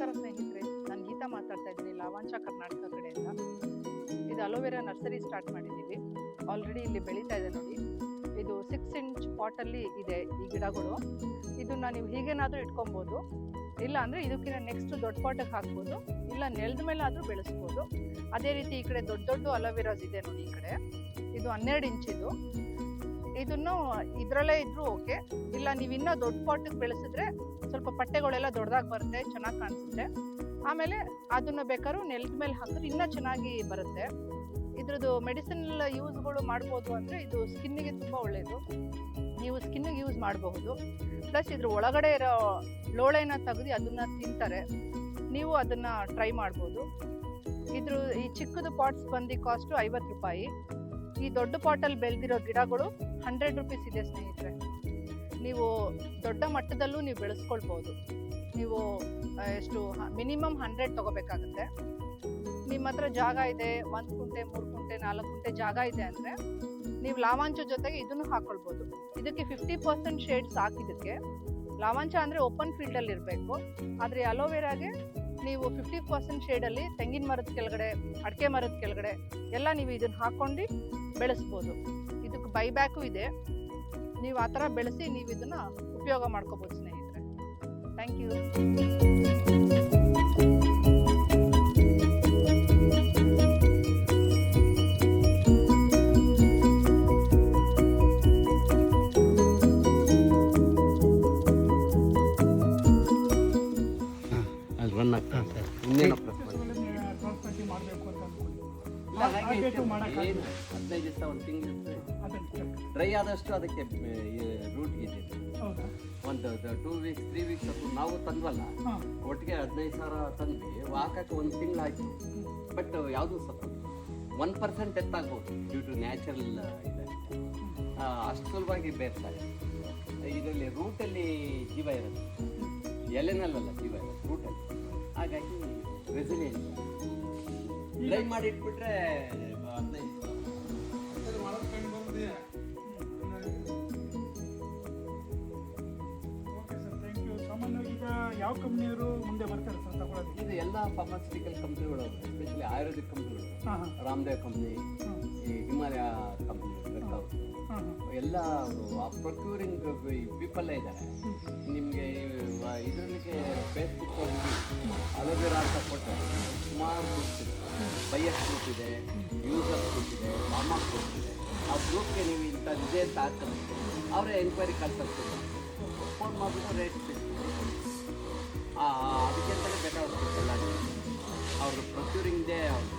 ನಮಸ್ಕಾರ ಸ್ನೇಹಿತರೆ, ನಾನು ಗೀತಾ ಮಾತಾಡ್ತಾ ಇದ್ದೀನಿ ಲಾವಾಂಚ ಕರ್ನಾಟಕ ಕಡೆಯಿಂದ. ಇದು ಅಲೋವೆರಾ ನರ್ಸರಿ ಸ್ಟಾರ್ಟ್ ಮಾಡಿದ್ದೀವಿ. ಆಲ್ರೆಡಿ ಇಲ್ಲಿ ಬೆಳೀತಾ ಇದೆ ನೋಡಿ. ಇದು 6 ಇಂಚ್ ಪಾಟಲ್ಲಿ ಇದೆ ಈ ಗಿಡಗಳು. ಇದನ್ನ ನೀವು ಹೀಗೇನಾದರೂ ಇಟ್ಕೊಬೋದು, ಇಲ್ಲ ಅಂದರೆ ಇದಕ್ಕಿಂತ ನೆಕ್ಸ್ಟ್ ದೊಡ್ಡ ಪಾಟಿಗೆ ಹಾಕ್ಬೋದು, ಇಲ್ಲ ನೆಲದ ಮೇಲೆ ಆದರೂ ಬೆಳೆಸ್ಬೋದು. ಅದೇ ರೀತಿ ಈ ಕಡೆ ದೊಡ್ಡ ದೊಡ್ಡ ಅಲೋವೆರಾಸ್ ಇದೆ ನೋಡಿ. ಈ ಕಡೆ ಇದು 12 ಇಂಚಿದು. ಇದನ್ನು ಇದರಲ್ಲೇ ಇದ್ರೂ ಓಕೆ, ಇಲ್ಲ ನೀವು ಇನ್ನೂ ದೊಡ್ಡ ಪಾಟಿಗೆ ಬೆಳೆಸಿದ್ರೆ ಸ್ವಲ್ಪ ಪಟ್ಟೆಗಳೆಲ್ಲ ದೊಡ್ಡದಾಗಿ ಬರುತ್ತೆ, ಚೆನ್ನಾಗಿ ಕಾಣಿಸುತ್ತೆ. ಆಮೇಲೆ ಅದನ್ನು ಬೇಕಾದ್ರೂ ನೆಲದ ಮೇಲೆ ಹಾಕಿದ್ರೆ ಇನ್ನೂ ಚೆನ್ನಾಗಿ ಬರುತ್ತೆ. ಇದ್ರದ್ದು ಮೆಡಿಸಿನಲ್ ಯೂಸ್ಗಳು ಮಾಡ್ಬೋದು. ಅಂದರೆ ಇದು ಸ್ಕಿನ್ನಿಗೆ ತುಂಬ ಒಳ್ಳೆಯದು, ನೀವು ಸ್ಕಿನ್ನಿಗೆ ಯೂಸ್ ಮಾಡಬಹುದು. ಪ್ಲಸ್ ಇದ್ರ ಒಳಗಡೆ ಇರೋ ಲೋಳೆನ ತೆಗೆದು ಅದನ್ನು ತಿಂತಾರೆ, ನೀವು ಅದನ್ನು ಟ್ರೈ ಮಾಡ್ಬೋದು. ಇದ್ರ ಈ ಚಿಕ್ಕದು ಪಾಟ್ಸ್ ಬಂದು ಕಾಸ್ಟು 50 ರೂಪಾಯಿ. ಈ ದೊಡ್ಡ ಪಾಟಲ್ಲಿ ಬೆಳೆದಿರೋ ಗಿಡಗಳು 100 ರೂಪೀಸ್ ಇದೆ ಸ್ನೇಹಿತರೆ. ನೀವು ದೊಡ್ಡ ಮಟ್ಟದಲ್ಲೂ ನೀವು ಬೆಳೆಸ್ಕೊಳ್ಬೋದು. ನೀವು ಎಷ್ಟು ಮಿನಿಮಮ್ 100 ತೊಗೋಬೇಕಾಗುತ್ತೆ. ನಿಮ್ಮ ಹತ್ರ ಜಾಗ ಇದೆ, 1 ಕುಂಟೆ 3 ಕುಂಟೆ 4 ಕುಂಟೆ ಜಾಗ ಇದೆ ಅಂದರೆ ನೀವು ಲಾವಾಂಚ ಜೊತೆಗೆ ಇದನ್ನು ಹಾಕೊಳ್ಬೋದು. ಇದಕ್ಕೆ 50% ಶೇಡ್ಸ್ ಹಾಕಿದ್ದಕ್ಕೆ. ಲಾವಾಂಚ ಅಂದರೆ ಓಪನ್ ಫೀಲ್ಡಲ್ಲಿ ಇರಬೇಕು, ಆದರೆ ಅಲೋವೆರಾಗೆ ನೀವು 50% ಶೇಡಲ್ಲಿ ತೆಂಗಿನ ಮರದ ಕೆಳಗಡೆ, ಅಡಿಕೆ ಮರದ ಕೆಳಗಡೆ ಎಲ್ಲ ನೀವು ಇದನ್ನು ಹಾಕ್ಕೊಂಡು ಬೆಳೆಸ್ಬೋದು. ಇದಕ್ಕೆ ಬೈಬ್ಯಾಕು ಇದೆ, ನೀವು ಆ ಥರ ಬೆಳೆಸಿ ನೀವು ಇದನ್ನು ಉಪಯೋಗ ಮಾಡ್ಕೋಬೋದು ಸ್ನೇಹಿತರೆ. Thank you. ಇನ್ನೇನು ಮಾಡಬೇಕು ಅಂತ ಅನ್ಕೊಂಡು 15 ದಿವಸ ಒಂದು ತಿಂಗಳು ಡ್ರೈ ಆದಷ್ಟು ಅದಕ್ಕೆ ರೂಟ್ ಇದೆ. ಒಂದು 2 ವೀಕ್ಸ್ 3 ವೀಕ್ಸ್ ಅದು ನಾವು ತಂದ್ವಲ್ಲ, ಒಟ್ಟಿಗೆ 15,000 ತಂದ್ವಿ. ಹಾಕಕ್ಕೆ 1 ತಿಂಗಳು ಆಯಿತು. ಬಟ್ ಯಾವುದೂ ಸ್ವಲ್ಪ 1% ಎತ್ತಾಗ್ಬೋದು ಡ್ಯೂ ಟು ನ್ಯಾಚುರಲ್ ಇದೆ. ಅಷ್ಟು ಸುಲಭವಾಗಿ ಬೇರ್ತಾರೆ. ಇದರಲ್ಲಿ ರೂಟಲ್ಲಿ ಜೀವ ಇರುತ್ತೆ, ಎಲೆನಲ್ಲ ಜೀವ ಇರುತ್ತೆ ರೂಟಲ್ಲಿ. ಹಾಗಾಗಿ ರೆಸಿಲಿಯನ್ಸ್ ಡ್ರೈ ಮಾಡಿ ಇಟ್ಬಿಟ್ರೆ 15 ಯಾವ ಕಂಪ್ನಿಯವರು ಮುಂದೆ ಬರ್ತಾರೆ ಸರ್ ತಗೊಳ್ಳೋದು? ಇದು ಎಲ್ಲ ಫಾರ್ಮಾಸ್ಯೂಟಿಕಲ್ ಕಂಪ್ನಿಗಳು, ಎಸ್ಪೆಷಲಿ ಆಯುರ್ವೇದಿಕ್ ಕಂಪ್ನಿಗಳು, ರಾಮದೇವ್ ಕಂಪ್ನಿ, ಈ ಹಿಮಾಲಯ ಕಂಪ್ನಿ, ಎಲ್ಲ ಪ್ರೊಕ್ಯೂರಿಂಗ್ ಪೀಪಲ್ಲೇ ಇದ್ದಾರೆ. ನಿಮಗೆ ಇದರಲ್ಲಿ ಫೇಸ್ಬುಕ್ ಅಲೋವೆರಾ ಅಂತ ಕೊಟ್ಟರೆ ಸುಮಾರು ಗ್ರೂಪ್ಸ್ ಇದೆ. ಬೈಯರ್ ಗ್ರೂಪ್ ಇದೆ, ಯೂಸರ್ ಗ್ರೂಪ್ ಇದೆ, ಫಾರ್ಮಾ ಗ್ರೂಪ್ ಇದೆ. ಆ ಗ್ರೂಪ್ಗೆ ನೀವು ಇಂಥ ಇದೆ ಅಂತ ಹಾಕ್ತಾರೆ, ಅವರೇ ಎನ್ಕ್ವೈರಿ ಕಳ್ಸಿರ್ತಾರೆ. ಫೋನ್ ಮಾಡಿಬಿಟ್ಟು ರೇಟ್ ಅದಕ್ಕಿಂತಲೇ ಬೇಕಾಗುತ್ತೆ ಎಲ್ಲ ಅವ್ರದ್ದು ಪ್ರೊಕ್ಯೂರಿಂಗ್ದೇ ಅವ್ರದ್ದು.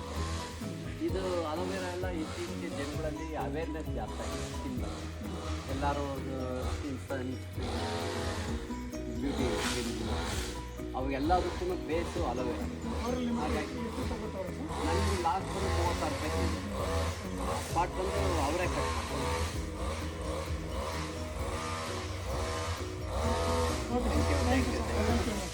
ಇದು ಅಲೋವೆರಾ ಎಲ್ಲ ಇತ್ತೀಚೆಗೆ ಜನಗಳಲ್ಲಿ ಅವೇರ್ನೆಸ್ ಜಾಸ್ತಿ ಆಗಿದೆ. ಸ್ಕಿನ್ ಬಗ್ಗೆ ಎಲ್ಲರೂ ಸ್ಕಿನ್ ಬ್ಯೂಟಿ ಅವೆಲ್ಲದಕ್ಕೂ ಬೇಸು ಅಲೋವೆರಾ. ಹಾಗಾಗಿ ನನಗೆ ಲಾಸ್ಟ್ ಬಂದು 30,000 ರೂಪಾಯಿ ಸ್ಪಾಟ್ ಬಂದು ಅವರೇ ಕಟ್ ಮಾಡ್ತಾರೆ. Thank you.